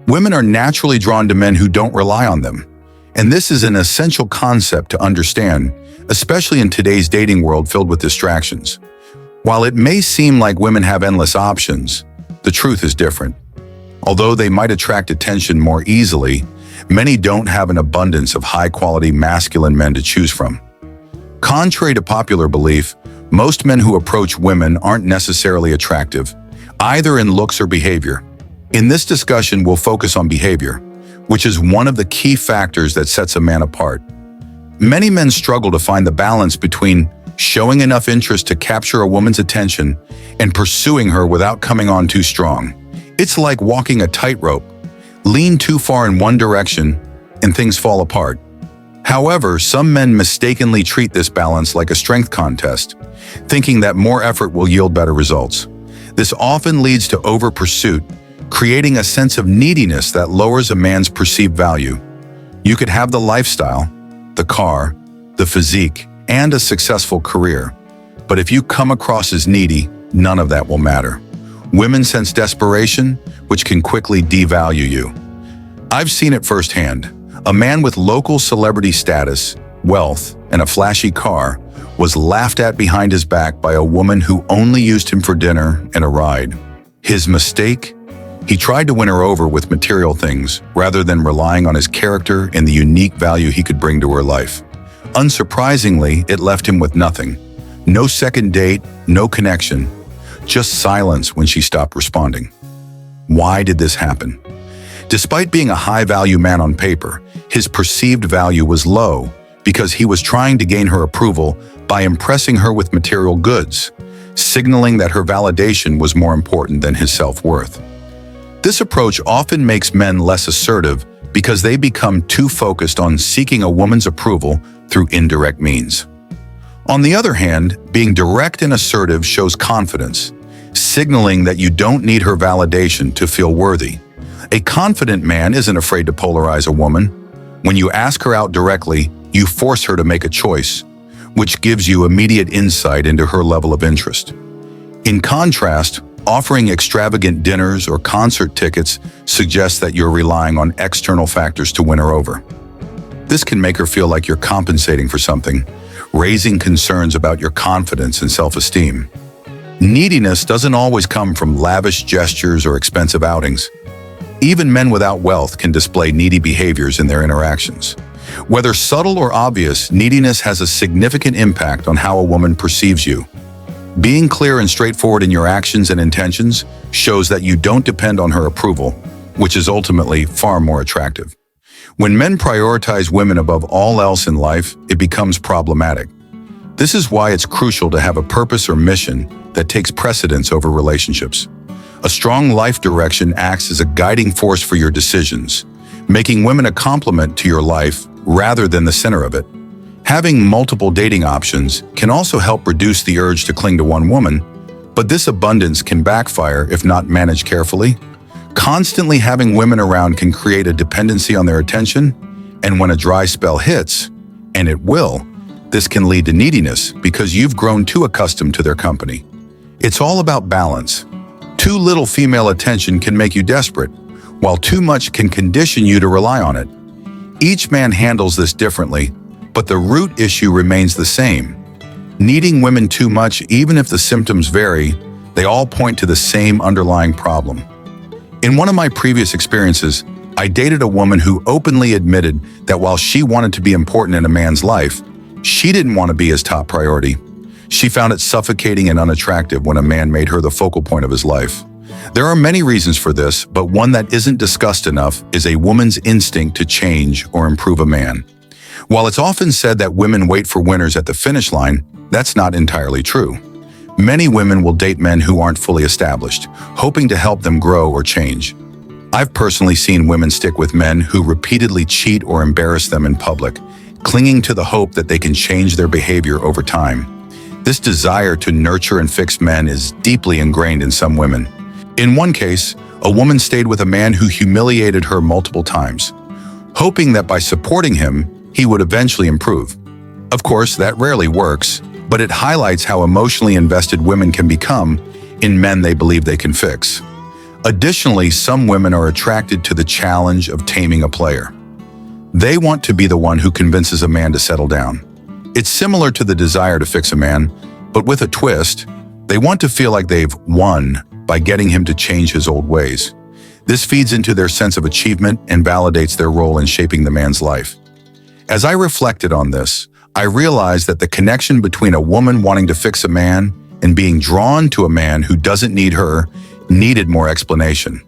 Women are naturally drawn to men who don't rely on them. And this is an essential concept to understand, especially in today's dating world filled with distractions. While it may seem like women have endless options, the truth is different. Although they might attract attention more easily, many don't have an abundance of high-quality masculine men to choose from. Contrary to popular belief, most men who approach women aren't necessarily attractive, either in looks or behavior. In this discussion, we'll focus on behavior, which is one of the key factors that sets a man apart. Many men struggle to find the balance between showing enough interest to capture a woman's attention and pursuing her without coming on too strong. It's like walking a tightrope. Lean too far in one direction and things fall apart. However, some men mistakenly treat this balance like a strength contest, thinking that more effort will yield better results. This often leads to over-pursuit, creating a sense of neediness that lowers a man's perceived value. You could have the lifestyle, the car, the physique, and a successful career. But if you come across as needy, none of that will matter. Women sense desperation, which can quickly devalue you. I've seen it firsthand. A man with local celebrity status, wealth, and a flashy car was laughed at behind his back by a woman who only used him for dinner and a ride. His mistake? He tried to win her over with material things rather than relying on his character and the unique value he could bring to her life. Unsurprisingly, it left him with nothing. No second date, no connection, just silence when she stopped responding. Why did this happen? Despite being a high-value man on paper, his perceived value was low because he was trying to gain her approval by impressing her with material goods, signaling that her validation was more important than his self-worth. This approach often makes men less assertive because they become too focused on seeking a woman's approval through indirect means. On the other hand, being direct and assertive shows confidence, signaling that you don't need her validation to feel worthy. A confident man isn't afraid to polarize a woman. When you ask her out directly, you force her to make a choice, which gives you immediate insight into her level of interest. In contrast, offering extravagant dinners or concert tickets suggests that you're relying on external factors to win her over. This can make her feel like you're compensating for something, raising concerns about your confidence and self-esteem. Neediness doesn't always come from lavish gestures or expensive outings. Even men without wealth can display needy behaviors in their interactions. Whether subtle or obvious, neediness has a significant impact on how a woman perceives you. Being clear and straightforward in your actions and intentions shows that you don't depend on her approval, which is ultimately far more attractive. When men prioritize women above all else in life, it becomes problematic. This is why it's crucial to have a purpose or mission that takes precedence over relationships. A strong life direction acts as a guiding force for your decisions, making women a complement to your life rather than the center of it. Having multiple dating options can also help reduce the urge to cling to one woman, but this abundance can backfire if not managed carefully. Constantly having women around can create a dependency on their attention, and when a dry spell hits, and it will, this can lead to neediness because you've grown too accustomed to their company. It's all about balance. Too little female attention can make you desperate, while too much can condition you to rely on it. Each man handles this differently, but the root issue remains the same. Needing women too much, even if the symptoms vary, they all point to the same underlying problem. In one of my previous experiences, I dated a woman who openly admitted that while she wanted to be important in a man's life, she didn't want to be his top priority. She found it suffocating and unattractive when a man made her the focal point of his life. There are many reasons for this, but one that isn't discussed enough is a woman's instinct to change or improve a man. While it's often said that women wait for winners at the finish line, that's not entirely true. Many women will date men who aren't fully established, hoping to help them grow or change. I've personally seen women stick with men who repeatedly cheat or embarrass them in public, clinging to the hope that they can change their behavior over time. This desire to nurture and fix men is deeply ingrained in some women. In one case, a woman stayed with a man who humiliated her multiple times, hoping that by supporting him, he would eventually improve. Of course, that rarely works, but it highlights how emotionally invested women can become in men they believe they can fix. Additionally, some women are attracted to the challenge of taming a player. They want to be the one who convinces a man to settle down. It's similar to the desire to fix a man, but with a twist. They want to feel like they've won by getting him to change his old ways. This feeds into their sense of achievement and validates their role in shaping the man's life. As I reflected on this, I realized that the connection between a woman wanting to fix a man and being drawn to a man who doesn't need her needed more explanation.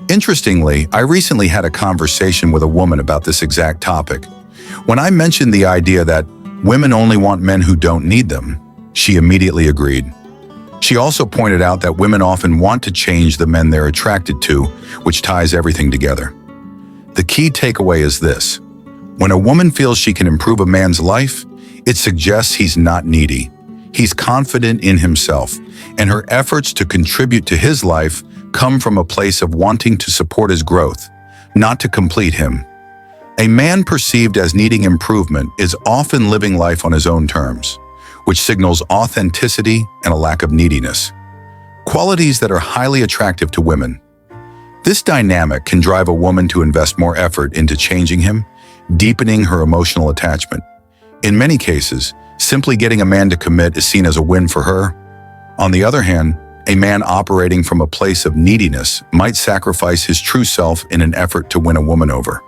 Interestingly, I recently had a conversation with a woman about this exact topic. When I mentioned the idea that women only want men who don't need them, she immediately agreed. She also pointed out that women often want to change the men they're attracted to, which ties everything together. The key takeaway is this: when a woman feels she can improve a man's life, it suggests he's not needy. He's confident in himself, and her efforts to contribute to his life come from a place of wanting to support his growth, not to complete him. A man perceived as needing improvement is often living life on his own terms, which signals authenticity and a lack of neediness, qualities that are highly attractive to women. This dynamic can drive a woman to invest more effort into changing him, deepening her emotional attachment. In many cases, simply getting a man to commit is seen as a win for her. On the other hand, a man operating from a place of neediness might sacrifice his true self in an effort to win a woman over,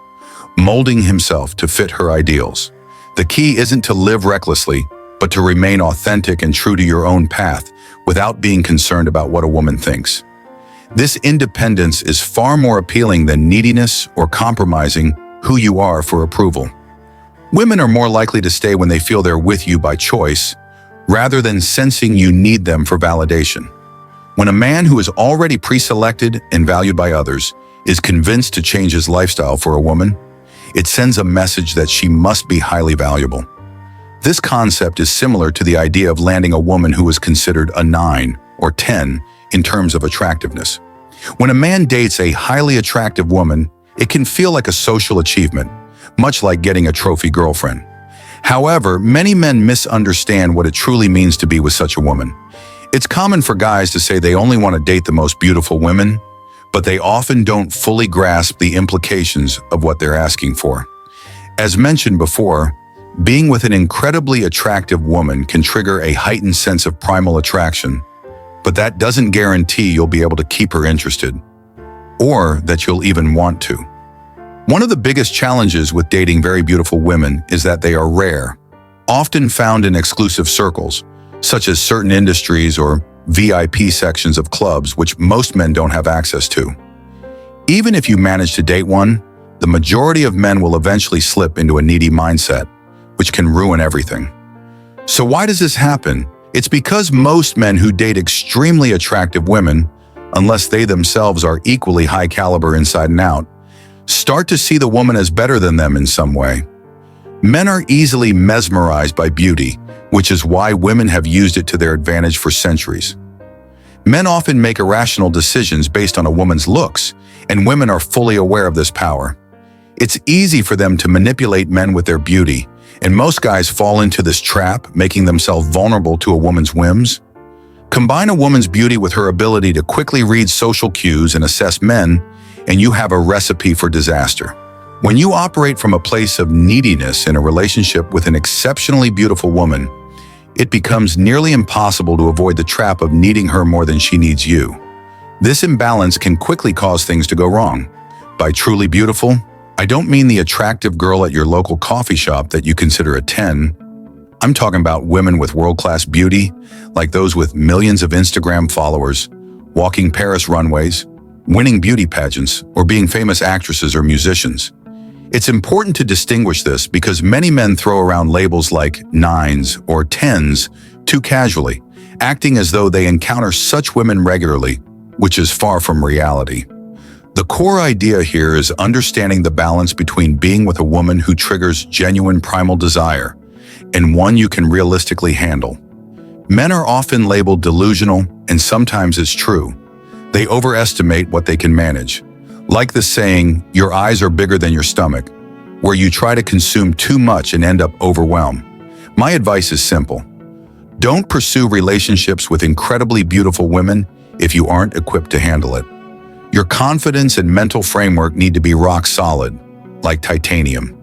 molding himself to fit her ideals. The key isn't to live recklessly, but to remain authentic and true to your own path without being concerned about what a woman thinks. This independence is far more appealing than neediness or compromising who you are for approval. Women are more likely to stay when they feel they're with you by choice, rather than sensing you need them for validation. When a man who is already pre-selected and valued by others is convinced to change his lifestyle for a woman, it sends a message that she must be highly valuable. This concept is similar to the idea of landing a woman who is considered a 9 or 10 in terms of attractiveness. When a man dates a highly attractive woman, it can feel like a social achievement, much like getting a trophy girlfriend. However, many men misunderstand what it truly means to be with such a woman. It's common for guys to say they only want to date the most beautiful women, but they often don't fully grasp the implications of what they're asking for. As mentioned before, being with an incredibly attractive woman can trigger a heightened sense of primal attraction, but that doesn't guarantee you'll be able to keep her interested, or that you'll even want to. One of the biggest challenges with dating very beautiful women is that they are rare, often found in exclusive circles, such as certain industries or VIP sections of clubs, which most men don't have access to. Even if you manage to date one, the majority of men will eventually slip into a needy mindset, which can ruin everything. So why does this happen? It's because most men who date extremely attractive women, unless they themselves are equally high caliber inside and out, start to see the woman as better than them in some way. Men are easily mesmerized by beauty, which is why women have used it to their advantage for centuries. Men often make irrational decisions based on a woman's looks, and women are fully aware of this power. It's easy for them to manipulate men with their beauty, and most guys fall into this trap, making themselves vulnerable to a woman's whims. Combine a woman's beauty with her ability to quickly read social cues and assess men, and you have a recipe for disaster. When you operate from a place of neediness in a relationship with an exceptionally beautiful woman, it becomes nearly impossible to avoid the trap of needing her more than she needs you. This imbalance can quickly cause things to go wrong. By truly beautiful, I don't mean the attractive girl at your local coffee shop that you consider a 10. I'm talking about women with world-class beauty, like those with millions of Instagram followers, walking Paris runways, winning beauty pageants, or being famous actresses or musicians. It's important to distinguish this because many men throw around labels like 9s or 10s too casually, acting as though they encounter such women regularly, which is far from reality. The core idea here is understanding the balance between being with a woman who triggers genuine primal desire and one you can realistically handle. Men are often labeled delusional, and sometimes it's true. They overestimate what they can manage. Like the saying, "Your eyes are bigger than your stomach," where you try to consume too much and end up overwhelmed. My advice is simple. Don't pursue relationships with incredibly beautiful women if you aren't equipped to handle it. Your confidence and mental framework need to be rock solid, like titanium.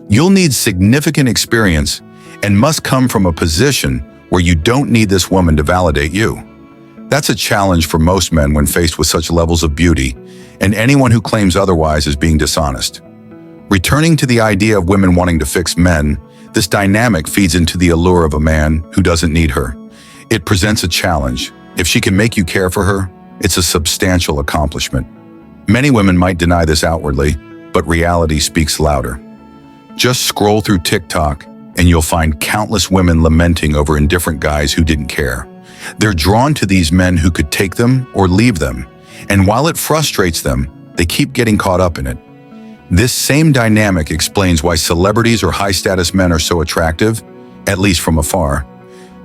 You'll need significant experience and must come from a position where you don't need this woman to validate you. That's a challenge for most men when faced with such levels of beauty, and anyone who claims otherwise is being dishonest. Returning to the idea of women wanting to fix men, this dynamic feeds into the allure of a man who doesn't need her. It presents a challenge. If she can make you care for her, it's a substantial accomplishment. Many women might deny this outwardly, but reality speaks louder. Just scroll through TikTok and you'll find countless women lamenting over indifferent guys who didn't care. They're drawn to these men who could take them or leave them, and while it frustrates them, they keep getting caught up in it. This same dynamic explains why celebrities or high-status men are so attractive, at least from afar.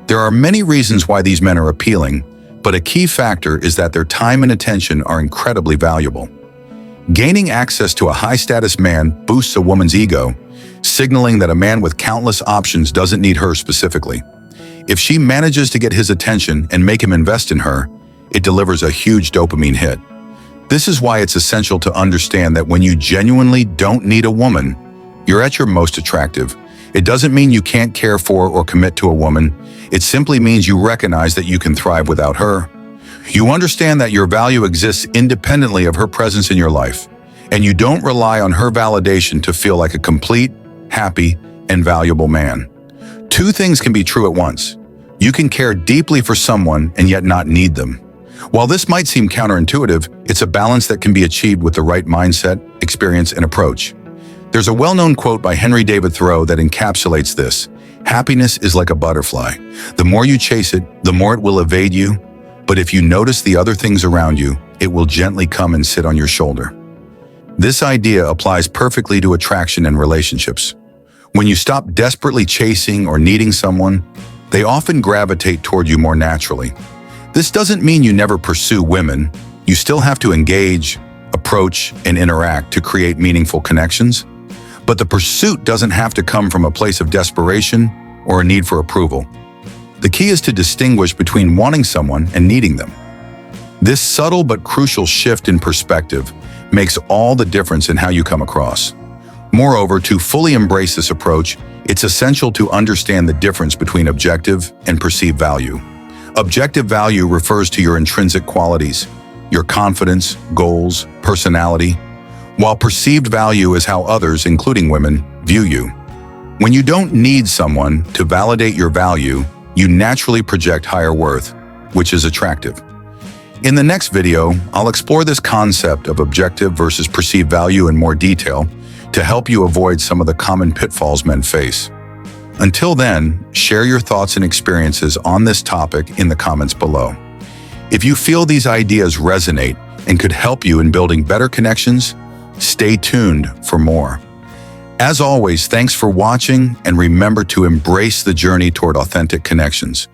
There are many reasons why these men are appealing, but a key factor is that their time and attention are incredibly valuable. Gaining access to a high-status man boosts a woman's ego, signaling that a man with countless options doesn't need her specifically. If she manages to get his attention and make him invest in her, it delivers a huge dopamine hit. This is why it's essential to understand that when you genuinely don't need a woman, you're at your most attractive. It doesn't mean you can't care for or commit to a woman. It simply means you recognize that you can thrive without her. You understand that your value exists independently of her presence in your life, and you don't rely on her validation to feel like a complete, happy, and valuable man. Two things can be true at once. You can care deeply for someone and yet not need them. While this might seem counterintuitive, it's a balance that can be achieved with the right mindset, experience, and approach. There's a well-known quote by Henry David Thoreau that encapsulates this. Happiness is like a butterfly. The more you chase it, the more it will evade you. But if you notice the other things around you, it will gently come and sit on your shoulder. This idea applies perfectly to attraction and relationships. When you stop desperately chasing or needing someone, they often gravitate toward you more naturally. This doesn't mean you never pursue women. You still have to engage, approach, and interact to create meaningful connections. But the pursuit doesn't have to come from a place of desperation or a need for approval. The key is to distinguish between wanting someone and needing them. This subtle but crucial shift in perspective makes all the difference in how you come across. Moreover, to fully embrace this approach, it's essential to understand the difference between objective and perceived value. Objective value refers to your intrinsic qualities, your confidence, goals, personality, while perceived value is how others, including women, view you. When you don't need someone to validate your value, you naturally project higher worth, which is attractive. In the next video, I'll explore this concept of objective versus perceived value in more detail to help you avoid some of the common pitfalls men face. Until then, share your thoughts and experiences on this topic in the comments below. If you feel these ideas resonate and could help you in building better connections, stay tuned for more. As always, thanks for watching, and remember to embrace the journey toward authentic connections.